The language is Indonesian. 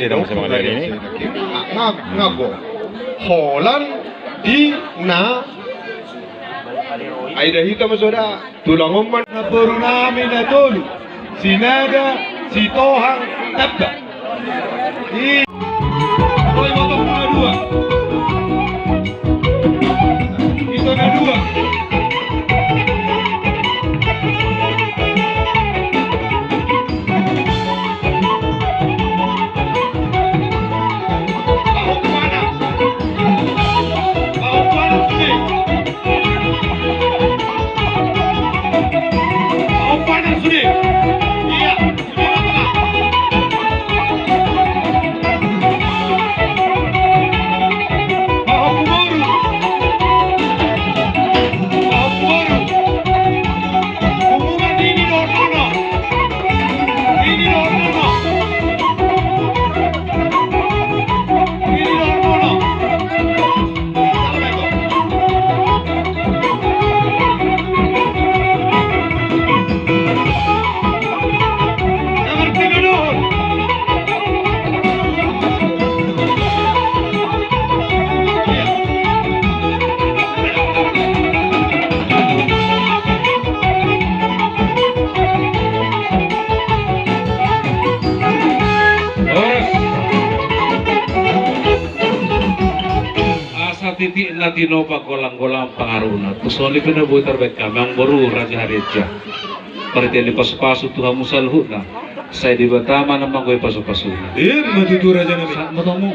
tidak masih mengenai ini. Ngago. Holan di na Aida hitam saudara tulang umpan Puruna Minatulu Sinada Sitohang Tabba di Roy motor punya dua itu ada dua mau kemana sini mau panas sini iya sudah tengah Umuman ini Normono ini Normono Nomor 3 Nuhun asa titik natino pagolang-golang pangaruna tusoli pinabuhi terbaik kami ang baru Raja Haritja Pariteli pasu-pasu Tuhan musalhuna saya di Batama namang gue pasu-pasuna matutu raja nabi Matamu